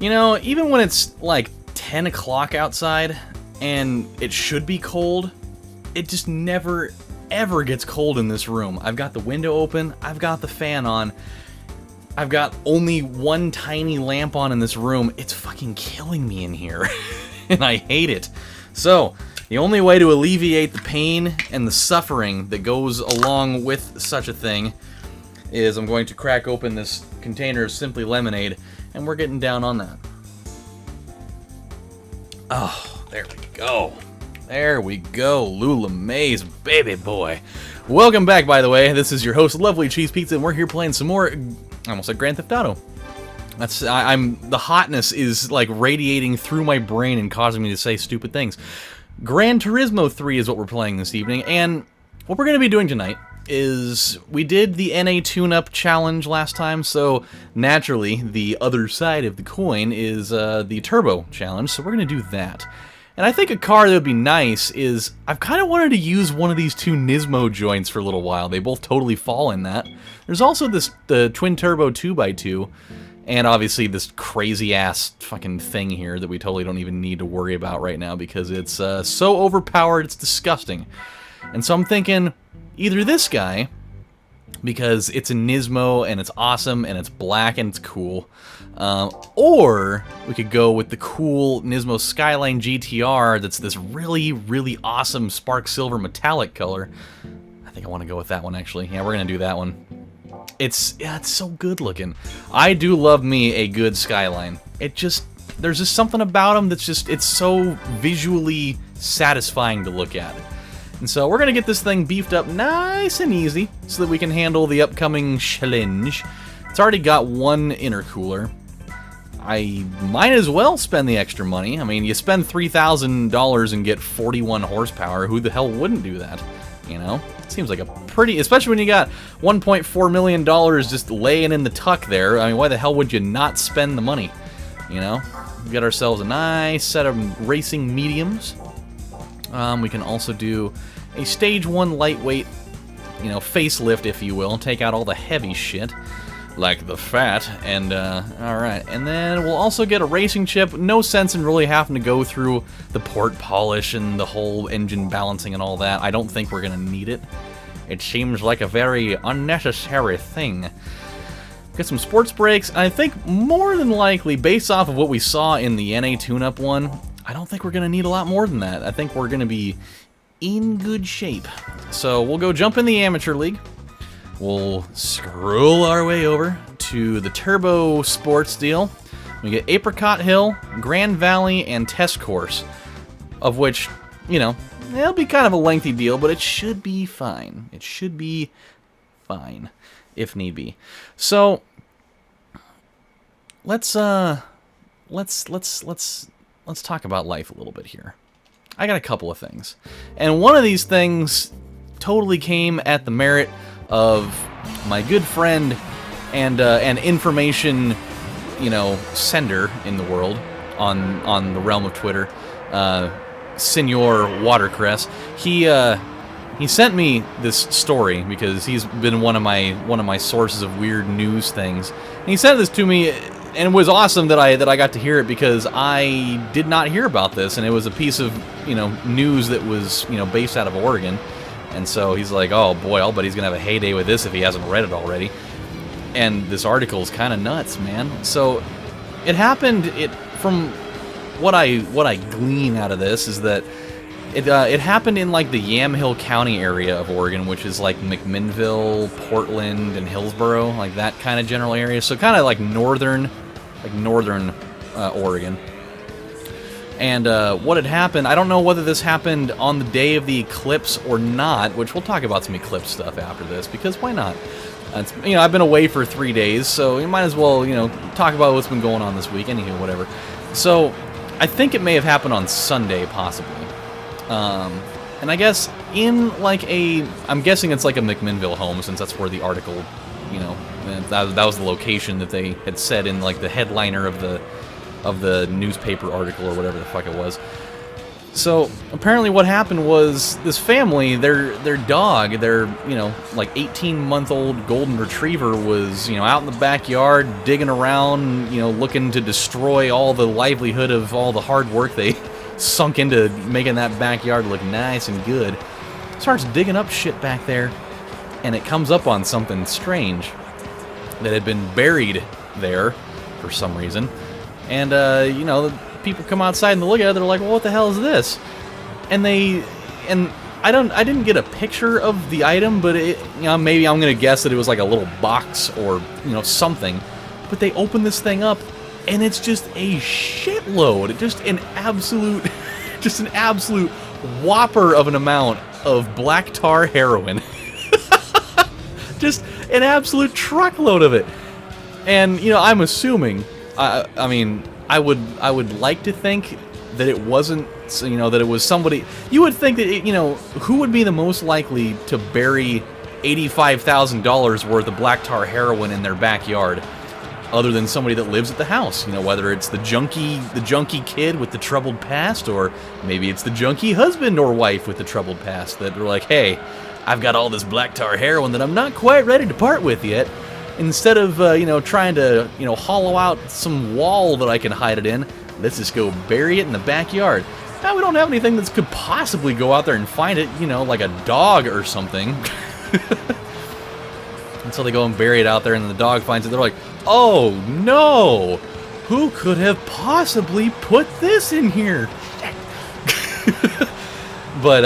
You know, even when it's like 10 o'clock outside and it should be cold, it just never, ever gets cold in this room. I've got the window open, I've got the fan on, I've got only one tiny lamp on in this room. It's fucking killing me in here, and I hate it. So, the only way to alleviate the pain and the suffering that goes along with such a thing is I'm going to crack open this container of Simply Lemonade, and we're getting down on that. Oh, there we go. There we go, Lula Mays, baby boy. Welcome back, by the way. This is your host, LovelyCheesePizza, and we're here playing some more, I almost said Grand Theft Auto. The hotness is like radiating through my brain and causing me to say stupid things. Gran Turismo 3 is what we're playing this evening, and what we're going to be doing tonight is we did the NA tune-up challenge last time, so naturally the other side of the coin is the turbo challenge, so we're going to do that. And I think a car that would be nice is, I've kind of wanted to use one of these two Nismo joints for a little while. They both totally fall in that. There's also the twin-turbo 2x2, and obviously this crazy-ass fucking thing here that we totally don't even need to worry about right now because it's so overpowered, it's disgusting. And so I'm thinking, either this guy, because it's a Nismo and it's awesome and it's black and it's cool, or we could go with the cool Nismo Skyline GTR that's this really, really awesome spark silver metallic color. I think I want to go with that one, actually. Yeah, we're going to do that one. It's so good looking. I do love me a good Skyline. There's just something about them that's just, it's so visually satisfying to look at. And so we're going to get this thing beefed up nice and easy so that we can handle the upcoming challenge. It's already got one intercooler. I might as well spend the extra money. I mean, you spend $3,000 and get 41 horsepower. Who the hell wouldn't do that? You know? It seems like a pretty... Especially when you got $1.4 million just laying in the tuck there. I mean, why the hell would you not spend the money? You know? We got ourselves a nice set of racing mediums. We can also do a Stage 1 lightweight, you know, facelift, if you will. Take out all the heavy shit, like the fat, and, alright. And then we'll also get a racing chip. No sense in really having to go through the port polish and the whole engine balancing and all that. I don't think we're gonna need it. It seems like a very unnecessary thing. Get some sports brakes. I think more than likely, based off of what we saw in the NA tune-up one, I don't think we're going to need a lot more than that. I think we're going to be in good shape. So we'll go jump in the Amateur League. We'll scroll our way over to the Turbo Sports deal. We get Apricot Hill, Grand Valley, and Test Course, of which, you know, it'll be kind of a lengthy deal, but it should be fine. It should be fine, if need be. So let's talk about life a little bit here. I got a couple of things. And one of these things totally came at the merit of my good friend and an information, you know, sender in the world on the realm of Twitter, Senor Watercress. He sent me this story because he's been one of my sources of weird news things. And he sent this to me, and it was awesome that I got to hear it because I did not hear about this, and it was a piece of, you know, news that was, you know, based out of Oregon. And so he's like, oh boy, I'll bet he's gonna have a heyday with this if he hasn't read it already. And this article is kind of nuts, man. So it happened. From what I glean out of this is that it happened in like the Yamhill County area of Oregon, which is like McMinnville, Portland, and Hillsboro, like that kind of general area. So kind of like northern Oregon. And what had happened, I don't know whether this happened on the day of the eclipse or not, which we'll talk about some eclipse stuff after this, because why not? You know, I've been away for 3 days, so you might as well, you know, talk about what's been going on this week, anywho, whatever. So I think it may have happened on Sunday, possibly. And I guess in like I'm guessing it's like a McMinnville home, since that's where the article, you know, that was the location that they had said in like the headliner of the newspaper article or whatever the fuck it was. So apparently what happened was this family, their dog, their, like 18-month-old golden retriever was, out in the backyard digging around, looking to destroy all the livelihood of all the hard work they sunk into making that backyard look nice and good. Starts digging up shit back there, and it comes up on something strange that had been buried there for some reason. And, people come outside and they look at it, they're like, well, what the hell is this? And I didn't get a picture of the item, but maybe I'm gonna guess that it was like a little box or, something. But they open this thing up, and it's just a shitload, just an absolute whopper of an amount of black tar heroin. Just an absolute truckload of it. And, I'm assuming, I would like to think that it wasn't, that it was somebody. You would think that, who would be the most likely to bury $85,000 worth of black tar heroin in their backyard, other than somebody that lives at the house? Whether it's the junkie kid with the troubled past, or maybe it's the junkie husband or wife with the troubled past that are like, hey, I've got all this black tar heroin that I'm not quite ready to part with yet. Instead of, trying to, hollow out some wall that I can hide it in, let's just go bury it in the backyard. Now, we don't have anything that could possibly go out there and find it, like a dog or something. Until they go and bury it out there, and then the dog finds it. They're like, oh, no! Who could have possibly put this in here? But,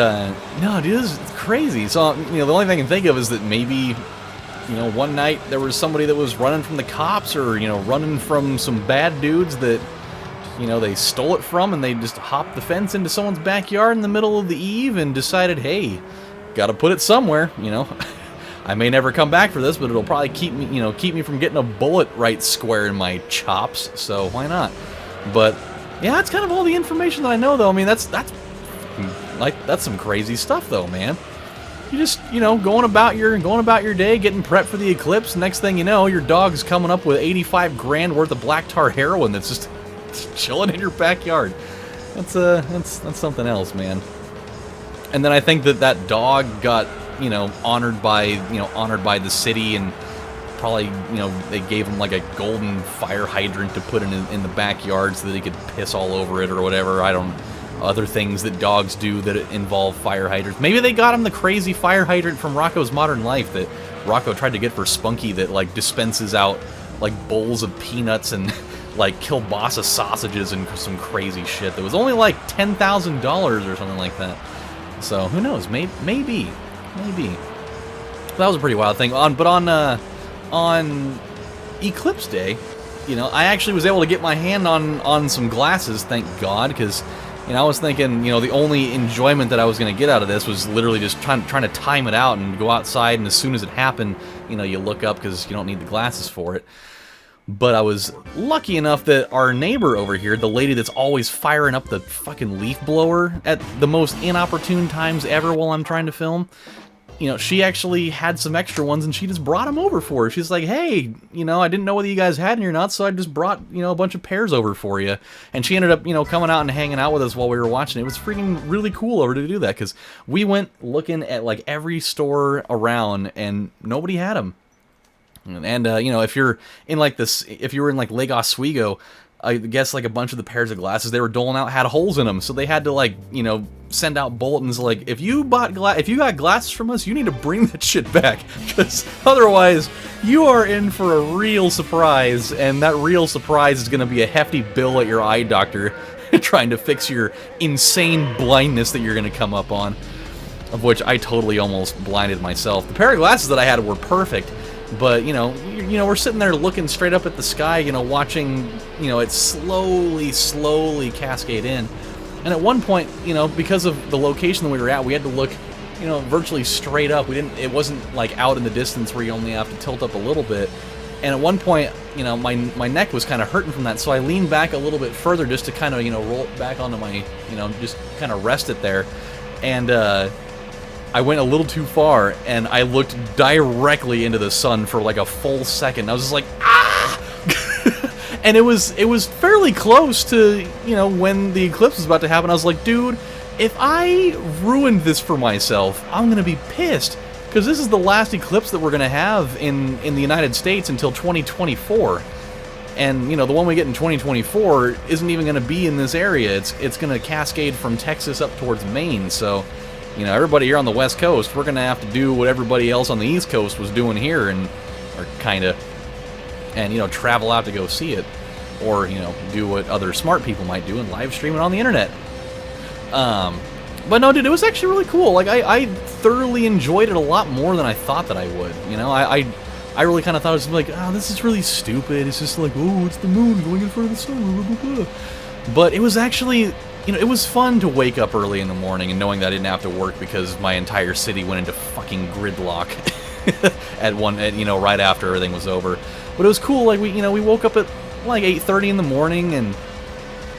no, dude, this is crazy. So, the only thing I can think of is that maybe, one night there was somebody that was running from the cops, or, running from some bad dudes that, they stole it from, and they just hopped the fence into someone's backyard in the middle of the eve and decided, hey, gotta put it somewhere, I may never come back for this, but it'll probably keep me from getting a bullet right square in my chops, so why not? But, yeah, that's kind of all the information that I know, though. That's some crazy stuff, though, man. You just, going about your day, getting prepped for the eclipse. Next thing you know, your dog's coming up with 85 grand worth of black tar heroin that's just chilling in your backyard. That's something else, man. And then I think that dog got, honored by the city, and probably, they gave him like a golden fire hydrant to put in the backyard so that he could piss all over it or whatever. Other things that dogs do that involve fire hydrants. Maybe they got him the crazy fire hydrant from Rocco's Modern Life that Rocco tried to get for Spunky, that like dispenses out like bowls of peanuts and like kielbasa sausages and some crazy shit that was only like $10,000 or something like that. So who knows? Maybe. That was a pretty wild thing. But on Eclipse Day, I actually was able to get my hand on some glasses, thank God, because I was thinking, the only enjoyment that I was going to get out of this was literally just trying to time it out and go outside, and as soon as it happened, you look up because you don't need the glasses for it. But I was lucky enough that our neighbor over here, the lady that's always firing up the fucking leaf blower at the most inopportune times ever while I'm trying to film, she actually had some extra ones, and she just brought them over for her. She's like, hey, I didn't know whether you guys had any or not, so I just brought, a bunch of pairs over for you. And she ended up, coming out and hanging out with us while we were watching. It was freaking really cool of her to do that, because we went looking at, like, every store around, and nobody had them. And, if you're in, like, if you were in, like, Lake Oswego, I guess, like, a bunch of the pairs of glasses they were doling out had holes in them, so they had to, like, send out bulletins like, if you got glasses from us, you need to bring that shit back, because otherwise you are in for a real surprise, and that real surprise is going to be a hefty bill at your eye doctor trying to fix your insane blindness that you're going to come up on, of which I totally almost blinded myself. The pair of glasses that I had were perfect, but, we're sitting there looking straight up at the sky, watching, it slowly cascade in. And at one point, because of the location that we were at, we had to look, virtually straight up. It wasn't like out in the distance where you only have to tilt up a little bit. And at one point, my neck was kind of hurting from that, so I leaned back a little bit further just to kind of, roll it back onto my, just kind of rest it there. And, I went a little too far, and I looked directly into the sun for like a full second. I was just like, ah! And it was fairly close to, when the eclipse was about to happen. I was like, dude, if I ruined this for myself, I'm gonna be pissed. Because this is the last eclipse that we're gonna have in the United States until 2024. And, you know, the one we get in 2024 isn't even gonna be in this area. It's gonna cascade from Texas up towards Maine, so, you know, everybody here on the West Coast, we're gonna have to do what everybody else on the East Coast was doing here, or kinda, and, you know, travel out to go see it. Or, you know, do what other smart people might do and live stream it on the internet. But no, dude, it was actually really cool. Like, I thoroughly enjoyed it a lot more than I thought that I would. You know, I really kind of thought it was like, oh, this is really stupid. It's just like, oh, it's the moon going in front of the sun. Blah, blah, blah. But it was actually, you know, it was fun to wake up early in the morning and knowing that I didn't have to work because my entire city went into fucking gridlock you know, right after everything was over. But it was cool. Like, we woke up at like 8:30 in the morning and,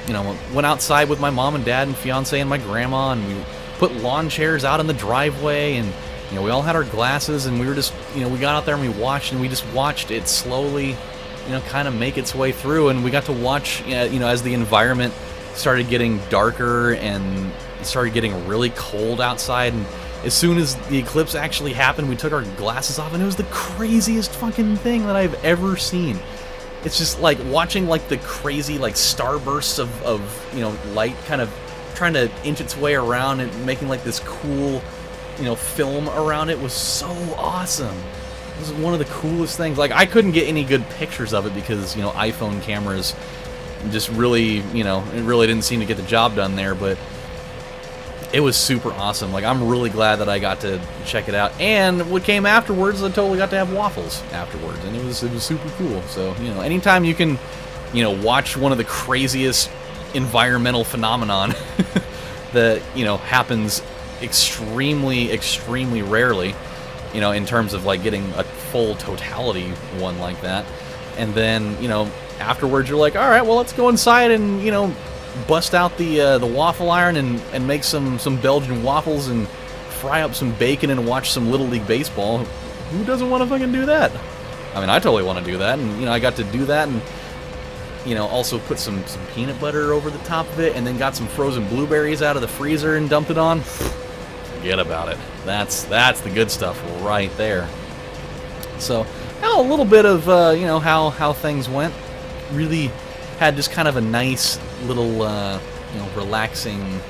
you know, went outside with my mom and dad and fiance and my grandma, and we put lawn chairs out in the driveway, and, you know, we all had our glasses, and we were just, you know, we got out there and we just watched it slowly, you know, kind of make its way through, and we got to watch, you know, as the environment started getting darker and it started getting really cold outside, and as soon as the eclipse actually happened, we took our glasses off, and it was the craziest fucking thing that I've ever seen. It's just like watching like the crazy like starbursts of you know, light kind of trying to inch its way around and making like this cool, you know, film around it was so awesome. It was one of the coolest things. Like, I couldn't get any good pictures of it because, you know, iPhone cameras just really, you know, it really didn't seem to get the job done there, but it was super awesome. Like, I'm really glad that I got to check it out. And what came afterwards, I totally got to have waffles afterwards, and it was super cool. So, you know, anytime you can, you know, watch one of the craziest environmental phenomenon that, you know, happens extremely, extremely rarely, you know, in terms of like getting a full totality one like that, and then, you know, afterwards you're like, all right, well, let's go inside and, you know, bust out the waffle iron and make some Belgian waffles and fry up some bacon and watch some Little League Baseball. Who doesn't want to fucking do that? I mean, I totally want to do that, and, you know, I got to do that, and, you know, also put some peanut butter over the top of it, and then got some frozen blueberries out of the freezer and dumped it on. Forget about it. That's the good stuff right there. So, a little bit of, you know, how things went. Really had just kind of a nice little, you know, relaxing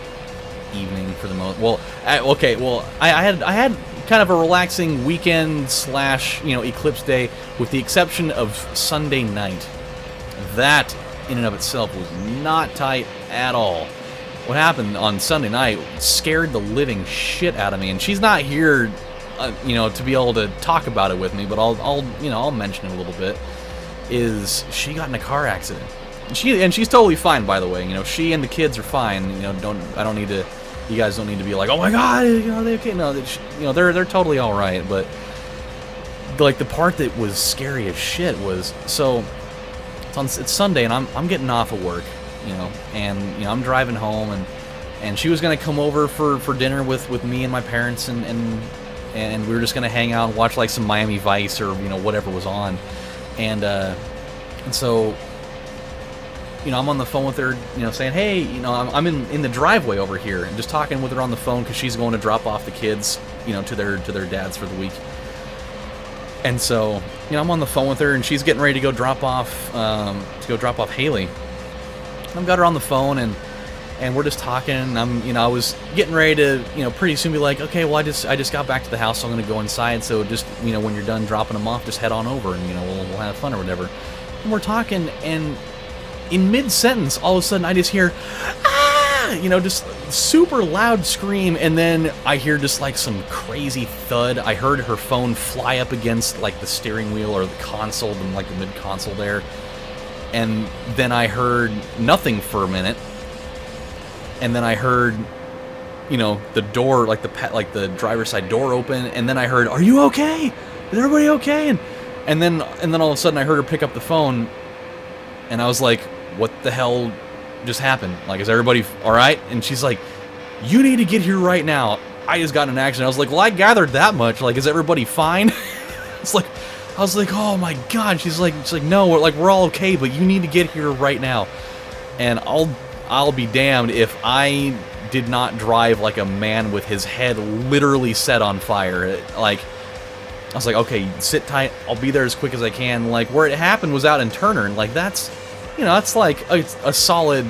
evening for the most. Well, I had kind of a relaxing weekend / you know, eclipse day, with the exception of Sunday night. That in and of itself was not tight at all. What happened on Sunday night scared the living shit out of me, and she's not here, you know, to be able to talk about it with me, but I'll mention it a little bit. Is she got in a car accident? She's totally fine, by the way. You know, she and the kids are fine. You know, you guys don't need to be like, oh my god, you know, are they okay? No, you know, they're totally all right. But like, the part that was scary as shit was, so it's Sunday and I'm getting off of work, you know, and, you know, I'm driving home, and she was gonna come over for dinner with me and my parents, and we were just gonna hang out and watch like some Miami Vice or, you know, whatever was on, and so, you know, I'm on the phone with her, you know, saying, hey, you know, I'm in the driveway over here, and just talking with her on the phone because she's going to drop off the kids, you know, to their dads for the week. And so, you know, I'm on the phone with her, and she's getting ready to go drop off Haley. I've got her on the phone, and we're just talking, and you know, I was getting ready to, you know, pretty soon be like, okay, well, I just got back to the house, so I'm gonna go inside, so just, you know, when you're done dropping them off, just head on over, and, you know, we'll have fun or whatever. And we're talking, and in mid-sentence, all of a sudden, I just hear, ah, you know, just super loud scream, and then I hear just like some crazy thud. I heard her phone fly up against like the steering wheel or the console, and like the mid-console there, and then I heard nothing for a minute, and then I heard, you know, the door, like the driver's side door open, and then I heard, "Are you okay? Is everybody okay?" And then all of a sudden I heard her pick up the phone, and I was like, "What the hell just happened? Like, is everybody all right?" And she's like, "You need to get here right now. I just got in an accident." I was like, "Well, I gathered that much. Like, is everybody fine?" I was like, "Oh my god." She's like, "No, we're all okay, but you need to get here right now." And I'll be damned if I did not drive like a man with his head literally set on fire. Like, I was like, okay, sit tight, I'll be there as quick as I can. Like, where it happened was out in Turner, and like, that's, you know, that's like a solid,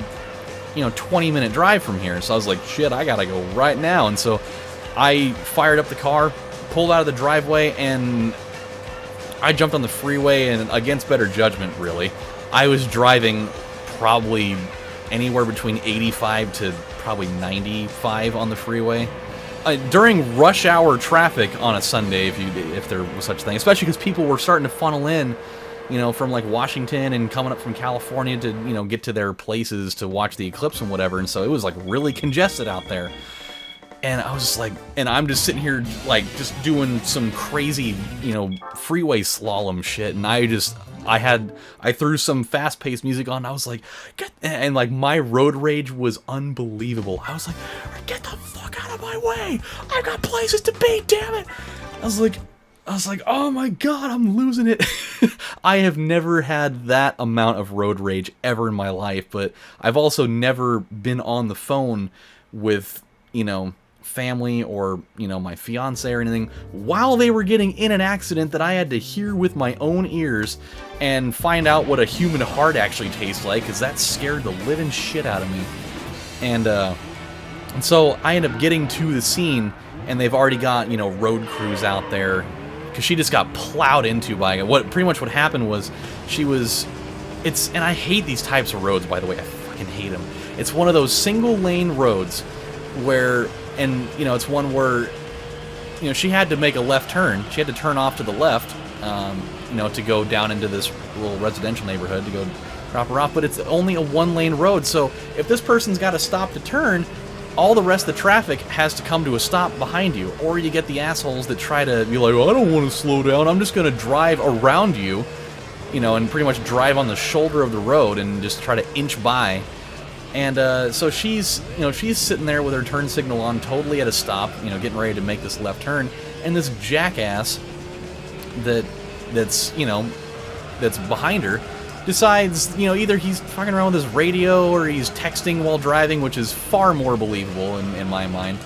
you know, 20-minute drive from here. So I was like, shit, I gotta go right now. And so I fired up the car, pulled out of the driveway, and I jumped on the freeway, and against better judgment, really, I was driving probably anywhere between 85 to probably 95 on the freeway. During rush hour traffic on a Sunday, if there was such a thing, especially because people were starting to funnel in, you know, from like Washington and coming up from California to, you know, get to their places to watch the eclipse and whatever, and so it was like really congested out there. And I was just like, and I'm just sitting here like just doing some crazy, you know, freeway slalom shit, and I threw some fast-paced music on, and I was like, and like my road rage was unbelievable. I was like, get the fuck out of my way! I've got places to be, damn it! I was like, oh my god, I'm losing it. I have never had that amount of road rage ever in my life, but I've also never been on the phone with, you know, family or, you know, my fiance or anything while they were getting in an accident that I had to hear with my own ears and find out what a human heart actually tastes like, because that scared the living shit out of me. And so I end up getting to the scene, and they've already got, you know, road crews out there, because she just got plowed into by pretty much what happened was and I hate these types of roads, by the way, I fucking hate them. It's one of those single lane roads where, and, you know, it's one where, you know, she had to make a left turn. She had to turn off to the left, you know, to go down into this little residential neighborhood to go drop her off. But it's only a one-lane road, so if this person's got to stop to turn, all the rest of the traffic has to come to a stop behind you. Or you get the assholes that try to be like, well, I don't want to slow down, I'm just going to drive around you, you know, and pretty much drive on the shoulder of the road and just try to inch by. And so she's sitting there with her turn signal on, totally at a stop, you know, getting ready to make this left turn, and this jackass that's behind her decides, you know, either he's fucking around with his radio or he's texting while driving, which is far more believable in my mind.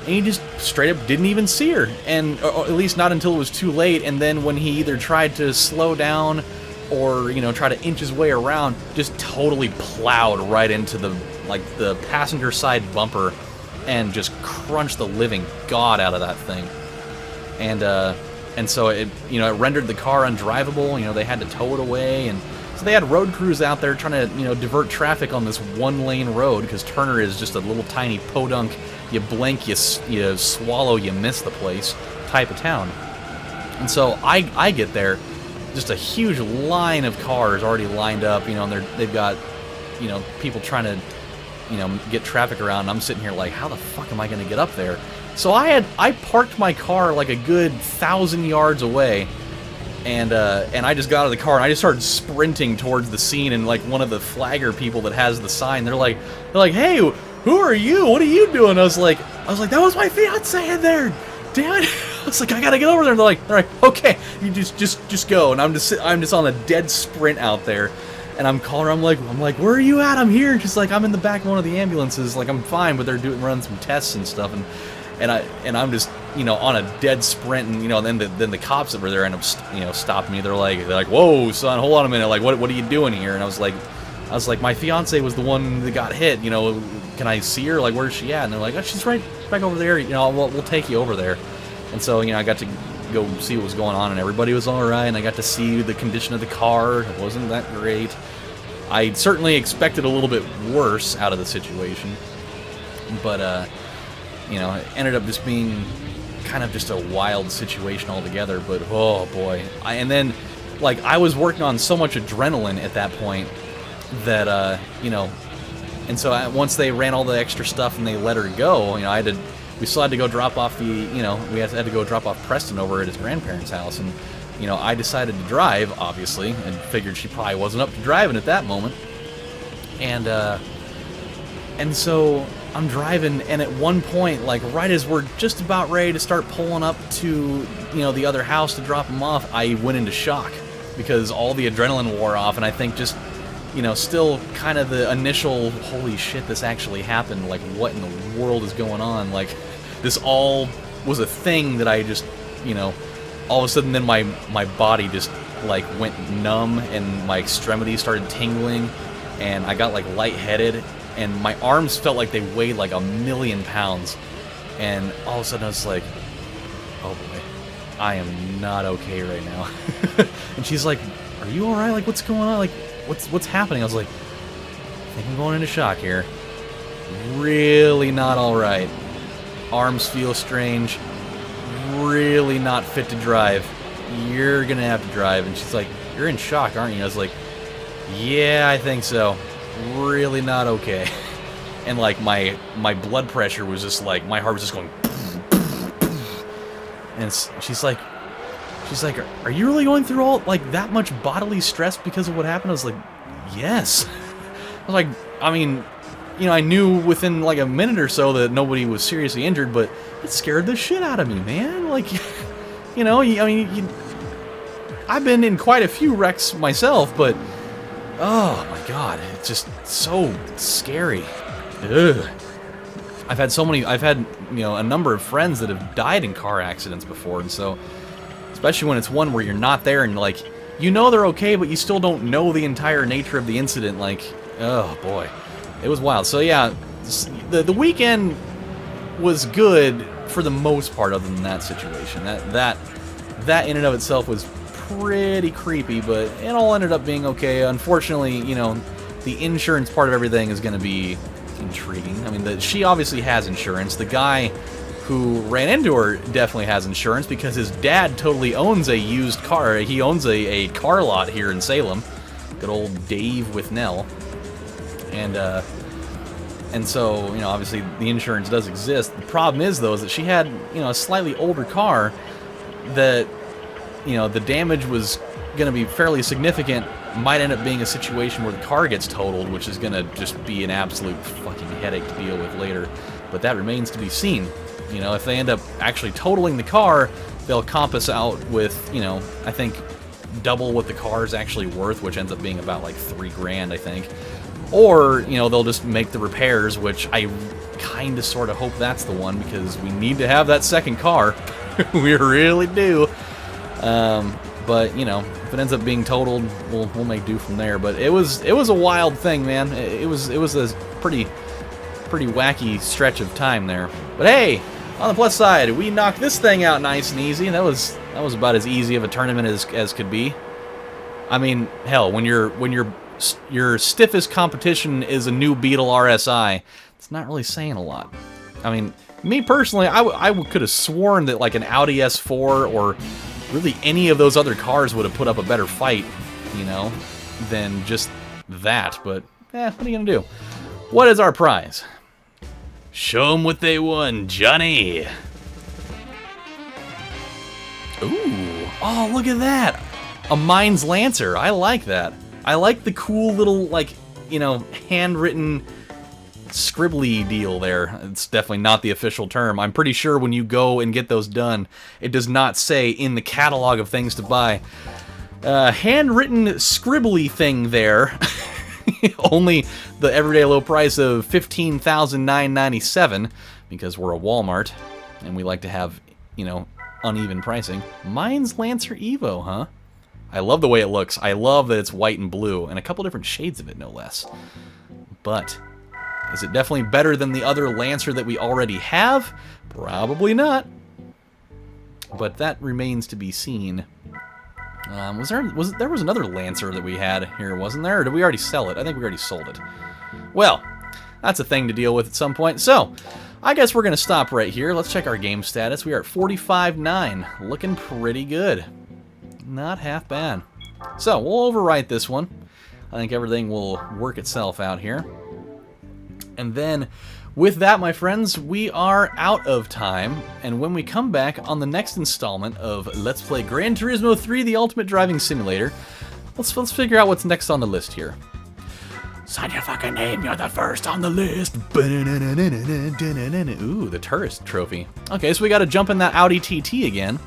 And he just straight up didn't even see her, and or at least not until it was too late. And then when he either tried to slow down or, you know, try to inch his way around, just totally plowed right into the passenger side bumper and just crunched the living god out of that thing. And so it, you know, it rendered the car undrivable. You know, they had to tow it away, and so they had road crews out there trying to, you know, divert traffic on this one-lane road, because Turner is just a little tiny podunk, you blink, you swallow, you miss the place type of town. And so I get there, just a huge line of cars already lined up, you know, and they've got, you know, people trying to, you know, get traffic around, and I'm sitting here like, how the fuck am I going to get up there? So I parked my car like a good 1,000 yards away, and I just got out of the car and I just started sprinting towards the scene, and like one of the flagger people that has the sign, they're like, hey, who are you? What are you doing? I was like, that was my fiance in there. Damn it! I was like, I gotta get over there. And they're like, okay, you just go. And I'm just on a dead sprint out there, and I'm calling her. I'm like, where are you at? I'm here. Just like, I'm in the back of one of the ambulances. Like, I'm fine, but they're running some tests and stuff, and I'm just, you know, on a dead sprint, and, you know, then the cops that were there end up, you know, stopping me. They're like, whoa, son, hold on a minute. Like, what are you doing here? And I was like, my fiance was the one that got hit. You know, can I see her? Like, where's she at? And they're like, oh, she's right back over there. You know, we'll take you over there. And so, you know, I got to go see what was going on, and everybody was all right, and I got to see the condition of the car. It wasn't that great. I certainly expected a little bit worse out of the situation, but, you know, it ended up just being kind of just a wild situation altogether. But, oh boy. And then, like, I was working on so much adrenaline at that point that, you know, and so once they ran all the extra stuff and they let her go, you know, we still had to go drop off we had to go drop off Preston over at his grandparents' house, and, you know, I decided to drive, obviously, and figured she probably wasn't up to driving at that moment, and so I'm driving, and at one point, like, right as we're just about ready to start pulling up to, you know, the other house to drop them off, I went into shock, because all the adrenaline wore off, and I think just you know, still kind of the initial, holy shit, this actually happened, like, what in the world is going on? Like, this all was a thing that I just, you know, all of a sudden then my body just, like, went numb, and my extremities started tingling, and I got, like, lightheaded, and my arms felt like they weighed, like, 1,000,000 pounds, and all of a sudden I was like, oh boy, I am not okay right now. And she's like, are you alright? Like, what's going on? Like, what's happening? I was like, I think I'm going into shock here. Really not alright. Arms feel strange. Really not fit to drive. You're gonna have to drive. And she's like, you're in shock, aren't you? I was like, yeah, I think so. Really not okay. And like my blood pressure was just like, my heart was just going. And she's like, are you really going through all, like, that much bodily stress because of what happened? I was like, yes. I was like, I mean, you know, I knew within, like, a minute or so that nobody was seriously injured, but it scared the shit out of me, man. Like, you know, I've been in quite a few wrecks myself, but, oh, my God, it's just so scary. Ugh. I've had, you know, a number of friends that have died in car accidents before, and so, especially when it's one where you're not there and, like, you know they're okay, but you still don't know the entire nature of the incident. Like, oh boy, it was wild. So yeah, the weekend was good for the most part, other than that situation. That in and of itself was pretty creepy, but it all ended up being okay. Unfortunately, you know, the insurance part of everything is going to be intriguing. I mean, she obviously has insurance. The guy who ran into her definitely has insurance because his dad totally owns a used car. He owns a car lot here in Salem. Good old Dave with Nell. And so, you know, obviously the insurance does exist. The problem is, though, is that she had, you know, a slightly older car that, you know, the damage was going to be fairly significant. Might end up being a situation where the car gets totaled, which is going to just be an absolute fucking headache to deal with later. But that remains to be seen. You know, if they end up actually totaling the car, they'll compass out with, you know, I think double what the car is actually worth, which ends up being about like $3,000, I think. Or, you know, they'll just make the repairs, which I kind of sort of hope that's the one, because we need to have that second car. We really do. But, you know, if it ends up being totaled, we'll make do from there. But it was a wild thing, man. It was a pretty wacky stretch of time there. But hey, on the plus side, we knocked this thing out nice and easy. That was about as easy of a tournament as could be. I mean, hell, when your stiffest competition is a new Beetle RSI, it's not really saying a lot. I mean, me personally, I could have sworn that like an Audi S4 or really any of those other cars would have put up a better fight, you know, than just that. But, what are you gonna do? What is our prize? Show them what they won, Johnny! Ooh! Oh, look at that! A Mines Lancer. I like that. I like the cool little, like, you know, handwritten scribbly deal there. It's definitely not the official term. I'm pretty sure when you go and get those done, it does not say in the catalog of things to buy. Handwritten scribbly thing there. Only the everyday low price of $15,997, because we're a Walmart and we like to have, you know, uneven pricing. Mines Lancer Evo, huh? I love the way it looks. I love that it's white and blue, and a couple different shades of it, no less. But is it definitely better than the other Lancer that we already have? Probably not. But that remains to be seen. There was another Lancer that we had here, wasn't there? Or did we already sell it? I think we already sold it. Well, that's a thing to deal with at some point. So, I guess we're going to stop right here. Let's check our game status. We are at 45-9. Looking pretty good. Not half bad. So, we'll overwrite this one. I think everything will work itself out here. And then, with that, my friends, we are out of time, and when we come back on the next installment of Let's Play Gran Turismo 3, the Ultimate Driving Simulator, let's figure out what's next on the list here. Sign your fucking name, you're the first on the list. Ooh, the tourist trophy. Okay, so we gotta jump in that Audi TT again.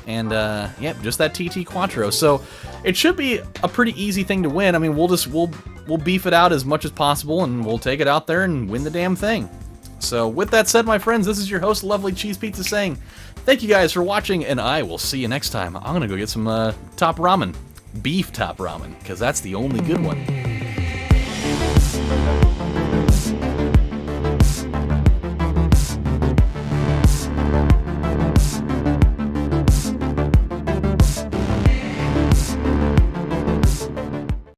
And, yep, just that TT Quattro. So, it should be a pretty easy thing to win. I mean, we'll beef it out as much as possible, and we'll take it out there and win the damn thing. So with that said, my friends, this is your host, Lovely Cheese Pizza, saying thank you guys for watching, and I will see you next time. I'm gonna go get some top ramen, beef top ramen, because that's the only good one.